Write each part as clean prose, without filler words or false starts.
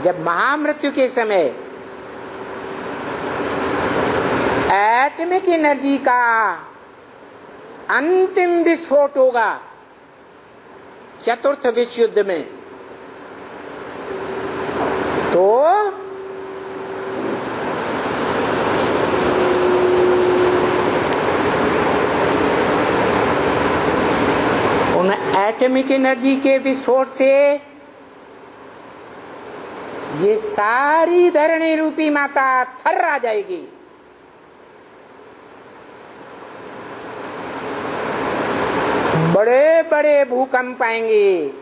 जब महामृत्यु के समय एटॉमिक एनर्जी का अंतिम विस्फोट होगा चतुर्थ विश्व युद्ध में, तो उन एटॉमिक एनर्जी के विस्फोट से ये सारी धरणी रूपी माता थर्रा जाएगी। बड़े बड़े भूकंप आएंगे।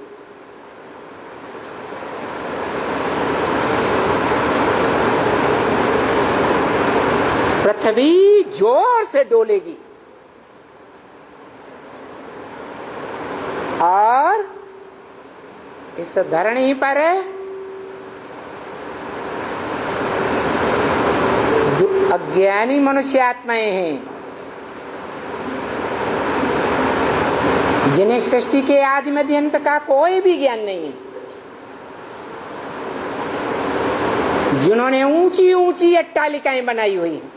पृथ्वी जोर से डोलेगी और इस धरणी पर जो अज्ञानी मनुष्य आत्माएं हैं, जिन्हें सृष्टि के आदि मध्य अंत का कोई भी ज्ञान नहीं है, जिन्होंने ऊंची ऊंची अट्टालिकाएं बनाई हुई हैं,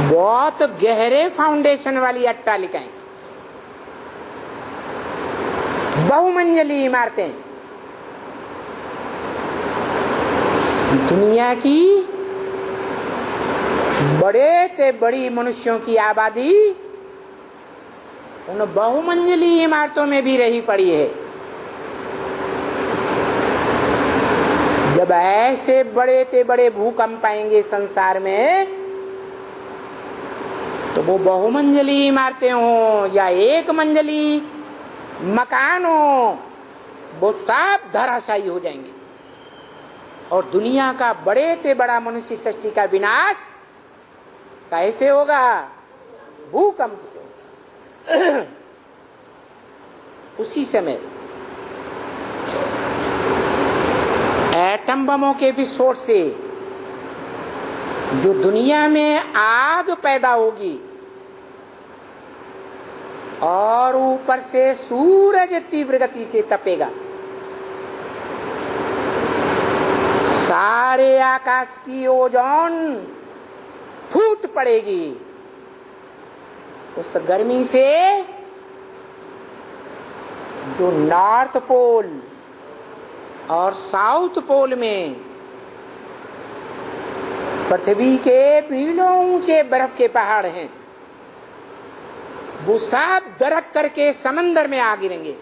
बहुत गहरे फाउंडेशन वाली अट्टालिकाएं, बहुमंजिली इमारतें, दुनिया की बड़े से बड़ी मनुष्यों की आबादी उन बहुमंजिली इमारतों में भी रही पड़ी है। जब ऐसे बड़े से बड़े भूकंप आएंगे संसार में, तो वो बहुमंजिली इमारतें हो या एक मंजिली मकान हो, वो सब धराशायी हो जाएंगे और दुनिया का बड़े से बड़ा मनुष्य सृष्टि का विनाश कैसे होगा? भूकंप से होगा। उसी समय एटम बमों के विस्फोट से जो दुनिया में आग पैदा होगी और ऊपर से सूरज तीव्र गति से तपेगा, सारे आकाश की ओजोन फूट पड़ेगी। उस गर्मी से जो नॉर्थ पोल और साउथ पोल में पृथ्वी के मीलों ऊंचे बर्फ के पहाड़ हैं, वो सब दरक करके समंदर में आ गिरेंगे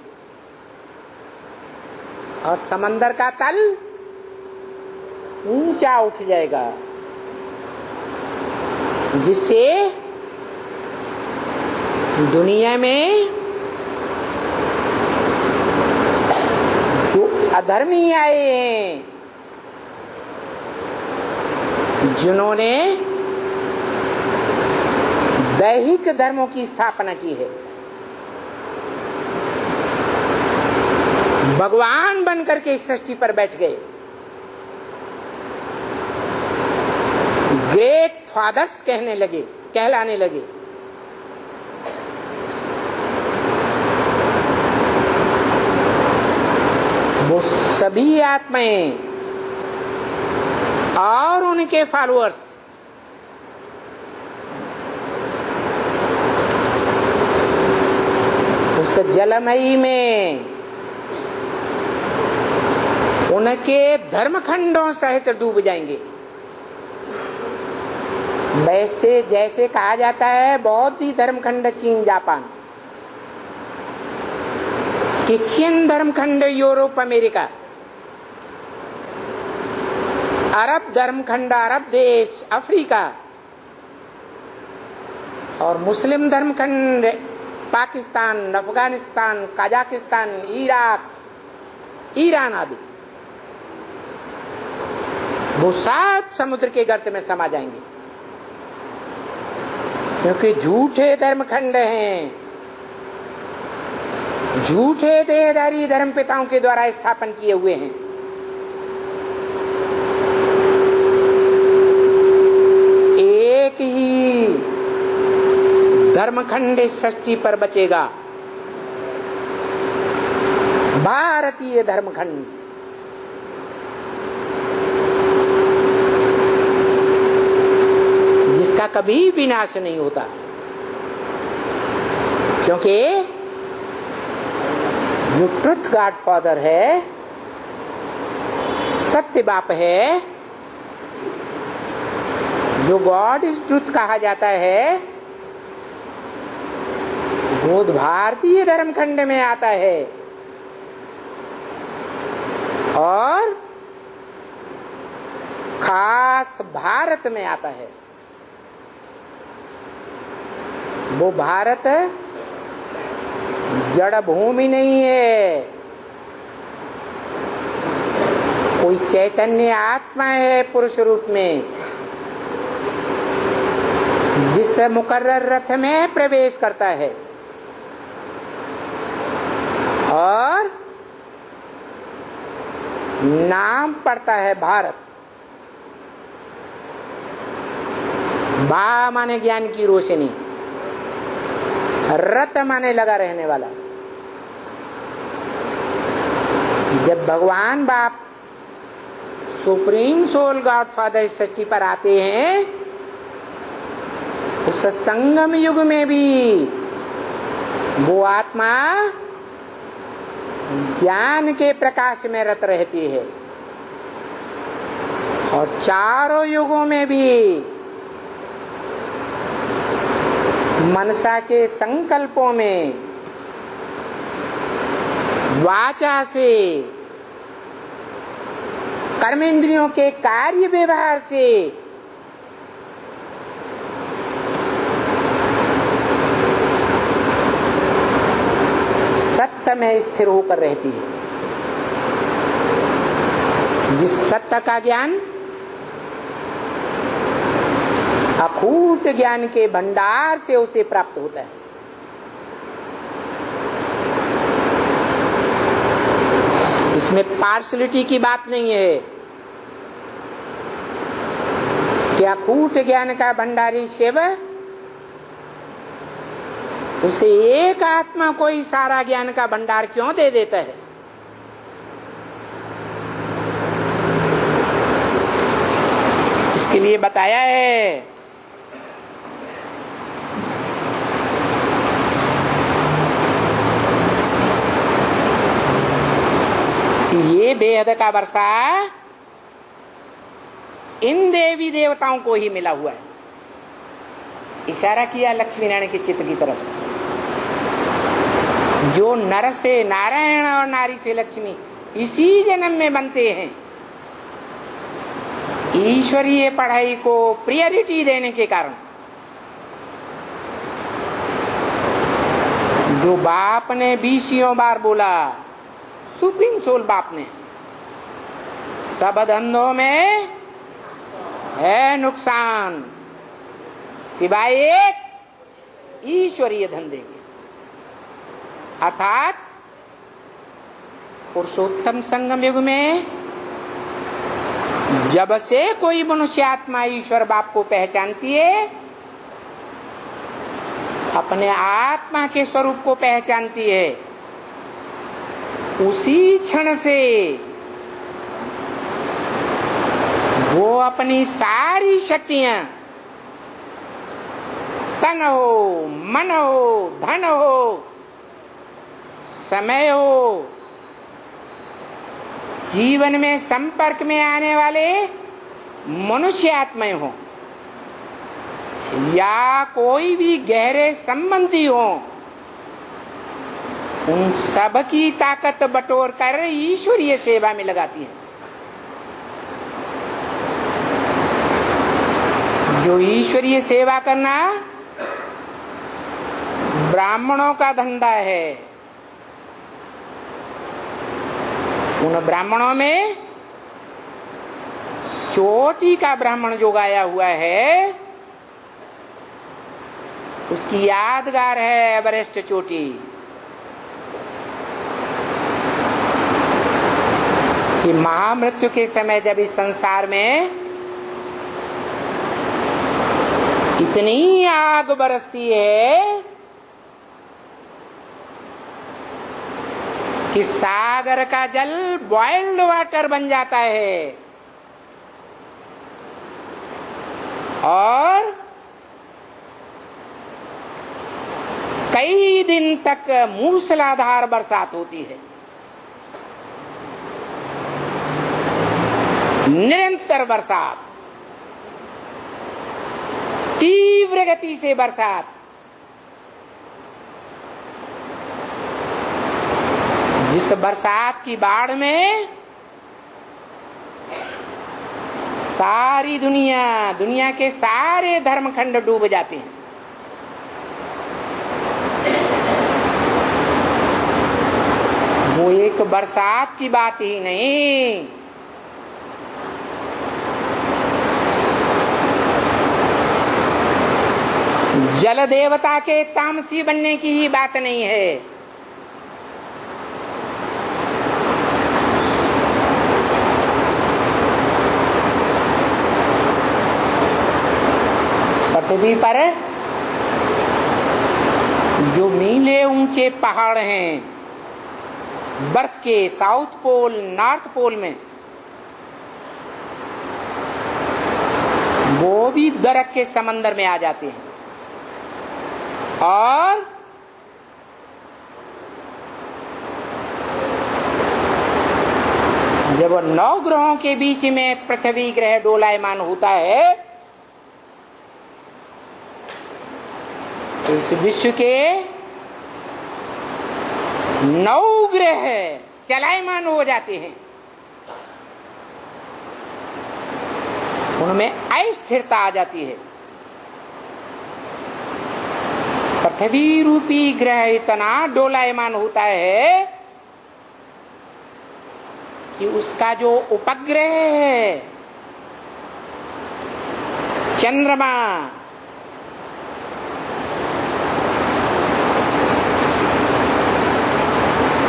और समंदर का तल ऊंचा उठ जाएगा, जिससे दुनिया में जो अधर्मी आए हैं, जिन्होंने दैहिक धर्मों की स्थापना की है, भगवान बनकर के इस सृष्टि पर बैठ गए, ग्रेट फादर्स कहलाने लगे। वो सभी आत्माएं और उनके फॉलोअर्स उस जलमयी में उनके धर्मखंडों सहित डूब जाएंगे। वैसे जैसे कहा जाता है बौद्ध धर्मखंड चीन जापान, क्रिश्चियन धर्मखंड यूरोप अमेरिका, अरब धर्मखंड अरब देश अफ्रीका और मुस्लिम धर्मखंड Pakistan, Afghanistan, Kazakhstan, Iraq, Iran आदि, वो सब समुद्र के गर्त में समा जाएंगे, क्योंकि झूठे धर्मखंड हैं, झूठे देहधारी धर्म पिताओं के द्वारा स्थापन किए हुए हैं। एक ही धर्मखंड इस सृष्टि पर बचेगा भारतीय धर्मखंड, जिसका कभी विनाश नहीं होता, क्योंकि जो ट्रुथ गॉडफादर है, सत्य बाप है, जो गॉड इज ट्रुथ कहा जाता है, वो भारतीय धर्मखंड में आता है और खास भारत में आता है। वो भारत जड़ भूमि नहीं है, कोई चैतन्य आत्मा है पुरुष रूप में, जिस मुकर्रर रथ में प्रवेश करता है और नाम पड़ता है भारत। बा माने ज्ञान की रोशनी, रत माने लगा रहने वाला। जब भगवान बाप सुप्रीम सोल गॉडफादर इस सृष्टि पर आते हैं, उस संगम युग में भी वो आत्मा ज्ञान के प्रकाश में रत रहती है और चारों युगों में भी मनसा के संकल्पों में, वाचा से, कर्मेंद्रियों के कार्य व्यवहार से सत्य में स्थिर होकर रहती है। जिस सत्य का ज्ञान अखूट ज्ञान के भंडार से उसे प्राप्त होता है। इसमें पार्शलिटी की बात नहीं है कि अखूट ज्ञान का भंडारी सेवक उसे एक आत्मा को ही सारा ज्ञान का भंडार क्यों दे देता है। इसके लिए बताया है कि ये बेहद का वर्षा इन देवी देवताओं को ही मिला हुआ है। इशारा किया लक्ष्मी नारायण के चित्र की तरफ। जो नर से नारायण और नारी से लक्ष्मी इसी जन्म में बनते हैं, ईश्वरीय पढ़ाई को प्रायोरिटी देने के कारण, जो बाप ने 20 बार बोला, सुप्रीम सोल बाप ने, सब धंधों में है नुकसान सिवाय एक ईश्वरीय धंधे के, अर्थात पुरुषोत्तम संगम युग में जब से कोई मनुष्य आत्मा ईश्वर बाप को पहचानती है, अपने आत्मा के स्वरूप को पहचानती है, उसी क्षण से वो अपनी सारी शक्तियां, तन हो, मन हो, धन हो, समय हो, जीवन में संपर्क में आने वाले मनुष्य आत्माएं हो या कोई भी गहरे संबंधी हो, उन सब की ताकत बटोर कर ईश्वरीय सेवा में लगाती है। जो ईश्वरीय सेवा करना ब्राह्मणों का धंधा है, उन ब्राह्मणों में चोटी का ब्राह्मण जो गाया हुआ है, उसकी यादगार है एवरेस्ट चोटी। कि महामृत्यु के समय जब इस संसार में इतनी आग बरसती है कि सागर का जल बॉइल्ड वाटर बन जाता है और कई दिन तक मूसलाधार बरसात होती है, निरंतर बरसात, तीव्र गति से बरसात, जिस बरसात की बाढ़ में सारी दुनिया के सारे धर्मखंड डूब जाते हैं। वो एक बरसात की बात ही नहीं, जल देवता के तामसी बनने की ही बात नहीं है। पृथ्वी पर जो मीले ऊंचे पहाड़ हैं बर्फ के, साउथ पोल, नॉर्थ पोल में, वो भी दरक के समंदर में आ जाते हैं और जब 9 ग्रहों के बीच में पृथ्वी ग्रह डोलायमान होता है तो इस विश्व के 9 ग्रह चलायमान हो जाते हैं, उनमें अस्थिरता आ जाती है। पृथ्वी रूपी ग्रह इतना डोलायमान होता है कि उसका जो उपग्रह है चंद्रमा,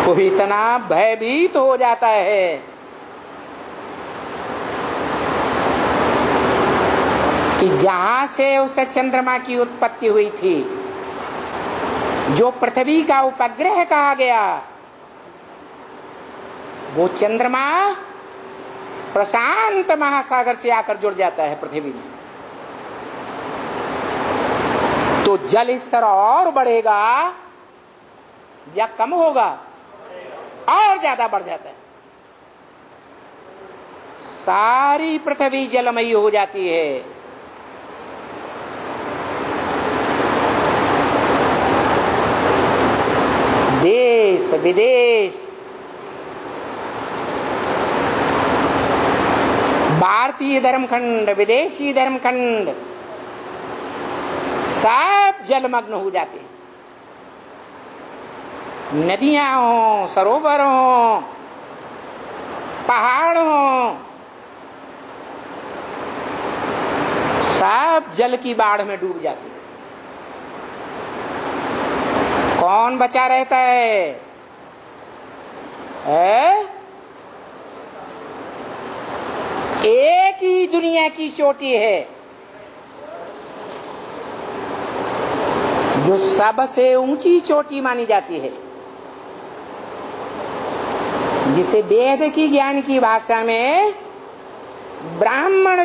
वो इतना भयभीत हो जाता है कि जहां से उस चंद्रमा की उत्पत्ति हुई थी, जो पृथ्वी का उपग्रह कहा गया, वो चंद्रमा प्रशांत महासागर से आकर जुड़ जाता है पृथ्वी में, तो जल स्तर और बढ़ेगा या कम होगा? और ज्यादा बढ़ जाता है। सारी पृथ्वी जलमयी हो जाती है। देश विदेश, भारतीय धर्मखंड, विदेशी धर्मखंड सब जलमग्न हो जाते हैं। नदियां हो, सरोवर हो, पहाड़ हो, सब जल की बाढ़ में डूब जाते हैं। कौन बचा रहता है? एक ही दुनिया की चोटी है जो सबसे ऊंची चोटी मानी जाती है, जिसे वेद की ज्ञान की भाषा में ब्राह्मण